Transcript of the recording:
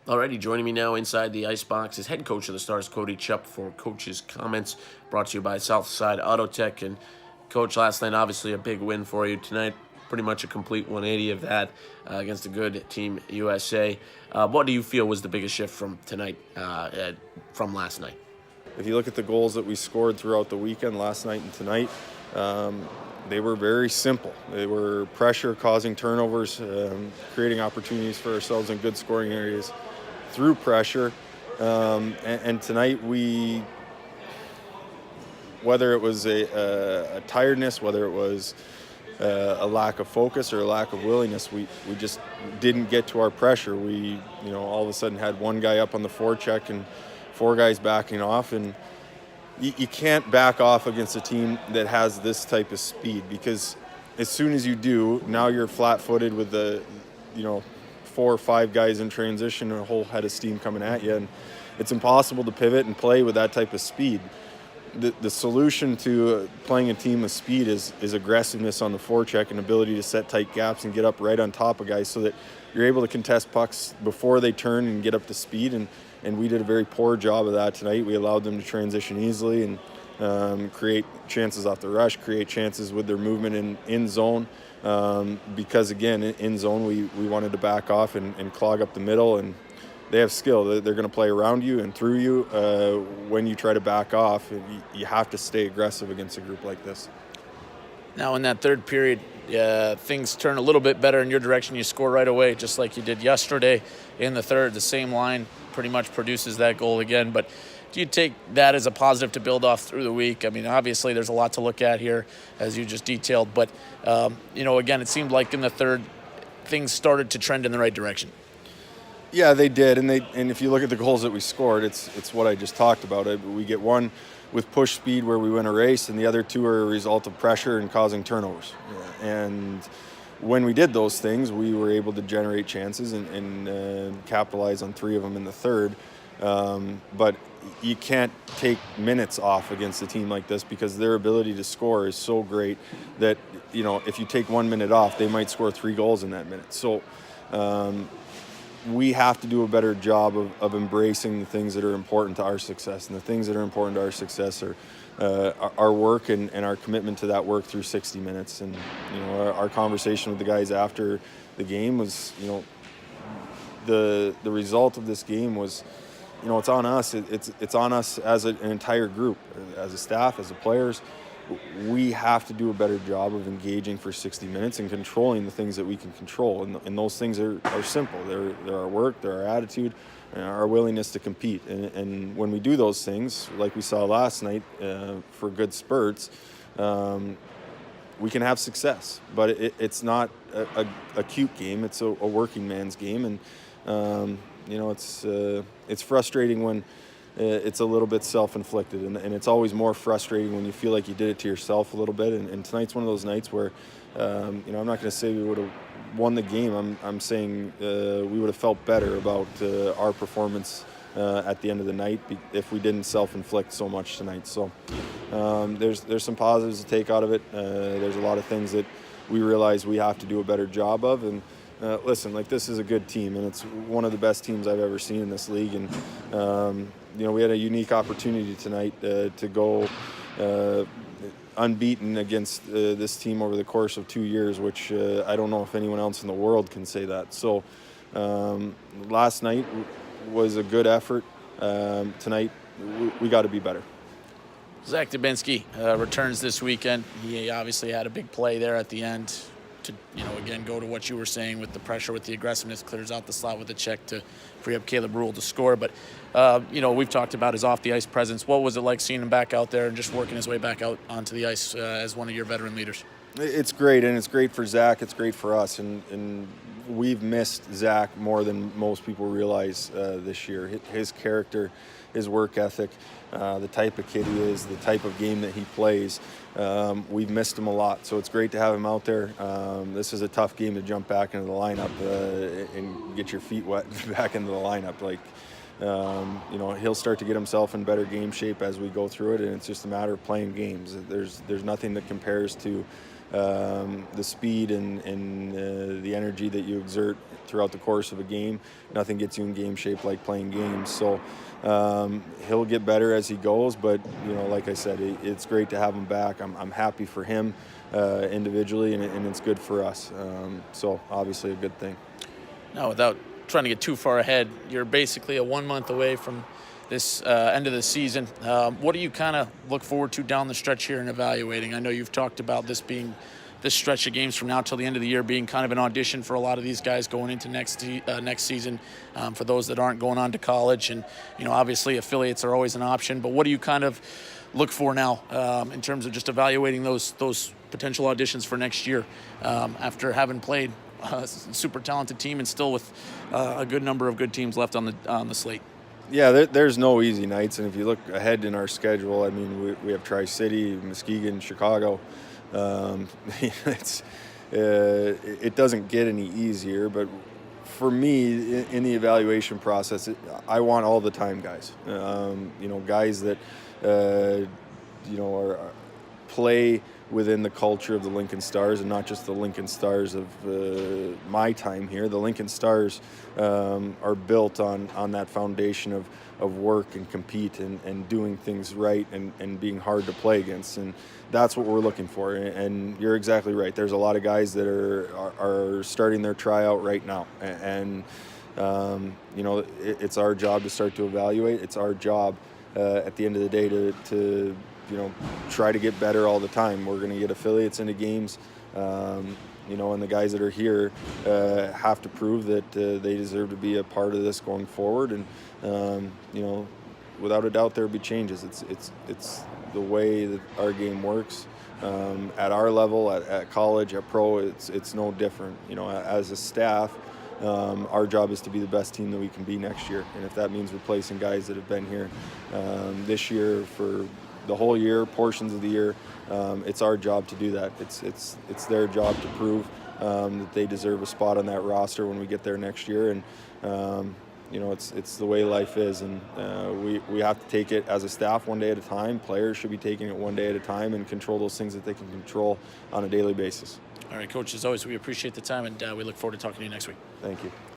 Alrighty, joining me now inside the icebox is head coach of the Stars, Cody Chupp, for Coach's Comments, brought to you by Southside Auto Tech. And Coach, last night obviously a big win for you. Tonight, pretty much a complete 180 of that against a good Team USA. What do you feel was the biggest shift from tonight, from last night? If you look at the goals that we scored throughout the weekend, last night and tonight, they were very simple. They were pressure, causing turnovers, creating opportunities for ourselves in good scoring areas through pressure. And tonight whether it was a tiredness, whether it was a lack of focus or a lack of willingness, we just didn't get to our pressure. We, all of a sudden had one guy up on the forecheck and four guys backing off, and you can't back off against a team that has this type of speed, because as soon as you do, now you're flat-footed with the, 4 or 5 guys in transition and a whole head of steam coming at you, and it's impossible to pivot and play with that type of speed. The solution to playing a team with speed is aggressiveness on the forecheck and ability to set tight gaps and get up right on top of guys so that you're able to contest pucks before they turn and get up to speed. And we did a very poor job of that tonight. We allowed them to transition easily and create chances off the rush, create chances with their movement in zone. Because, again, in zone, we wanted to back off and clog up the middle. And they have skill. They're going to play around you and through you when you try to back off. You have to stay aggressive against a group like this. Now in that third period, things turn a little bit better in your direction. You score right away, just like you did yesterday in the third. The same line pretty much produces that goal again. But do you take that as a positive to build off through the week? I mean, obviously there's a lot to look at here, as you just detailed. But, again, it seemed like in the third, things started to trend in the right direction. Yeah, they did, and if you look at the goals that we scored, it's what I just talked about. We get one with push speed where we win a race, and the other two are a result of pressure and causing turnovers. Yeah. And when we did those things, we were able to generate chances and capitalize on 3 of them in the third. But you can't take minutes off against a team like this, because their ability to score is so great that, if you take 1 minute off, they might score 3 goals in that minute. So we have to do a better job of embracing the things that are important to our success. And the things that are important to our success are our work and our commitment to that work through 60 minutes. And, our conversation with the guys after the game was, the result of this game was, it's on us. It's on us as an entire group, as a staff, as the players. We have to do a better job of engaging for 60 minutes and controlling the things that we can control. And those things are simple. They're our work, they're our attitude, and our willingness to compete. And when we do those things, like we saw last night for good spurts, we can have success. But it's not a cute game. It's a working man's game. And, it's frustrating when it's a little bit self-inflicted, and it's always more frustrating when you feel like you did it to yourself a little bit. And tonight's one of those nights where, I'm not going to say we would have won the game. I'm saying we would have felt better about our performance at the end of the night if we didn't self-inflict so much tonight. So there's some positives to take out of it. There's a lot of things that we realize we have to do a better job of. And listen, this is a good team, and it's one of the best teams I've ever seen in this league. And we had a unique opportunity tonight to go unbeaten against this team over the course of 2 years, which I don't know if anyone else in the world can say that. So last night was a good effort. Tonight we got to be better. Zach Dubinsky returns this weekend. He obviously had a big play there at the end to, again, go to what you were saying with the pressure, with the aggressiveness, clears out the slot with the check to free up Caleb Rule to score. But, we've talked about his off-the-ice presence. What was it like seeing him back out there and just working his way back out onto the ice as one of your veteran leaders? It's great, and it's great for Zach. It's great for us, and we've missed Zach more than most people realize this year. His character, his work ethic, the type of kid he is, the type of game that he plays. We've missed him a lot, so it's great to have him out there. This is a tough game to jump back into the lineup and get your feet wet back into the lineup. He'll start to get himself in better game shape as we go through it, and it's just a matter of playing games. There's nothing that compares to the speed and the energy that you exert throughout the course of a game. Nothing gets you in game shape like playing games. So he'll get better as he goes, but like I said, it's great to have him back. I'm happy for him individually, and it's good for us. So obviously a good thing. Now, without trying to get too far ahead, you're basically a 1 month away from this end of the season. What do you kind of look forward to down the stretch here in evaluating? I know you've talked about this stretch of games from now till the end of the year being kind of an audition for a lot of these guys going into next season, for those that aren't going on to college. And obviously affiliates are always an option, but what do you kind of look for now in terms of just evaluating those potential auditions for next year, after having played a super talented team and still with a good number of good teams left on the slate? Yeah, there's no easy nights, and if you look ahead in our schedule, I mean, we have Tri-City, Muskegon, Chicago. It doesn't get any easier, but for me, in the evaluation process, I want all the time guys. Guys that play within the culture of the Lincoln Stars, and not just the Lincoln Stars of my time here. The Lincoln Stars are built on that foundation of work and compete and doing things right and being hard to play against, and that's what we're looking for. And you're exactly right. There's a lot of guys that are starting their tryout right now, and it's our job to start to evaluate. It's our job at the end of the day to try to get better all the time. We're going to get affiliates into games, and the guys that are here have to prove that they deserve to be a part of this going forward. And without a doubt, there'll be changes. It's the way that our game works. At our level, at college, at pro, it's no different. As a staff, our job is to be the best team that we can be next year. And if that means replacing guys that have been here this year for the whole year, portions of the year, it's our job to do that. It's their job to prove that they deserve a spot on that roster when we get there next year. And it's the way life is, and we have to take it as a staff one day at a time. Players should be taking it one day at a time and control those things that they can control on a daily basis. All right, Coach, as always, we appreciate the time, and we look forward to talking to you next week. Thank you.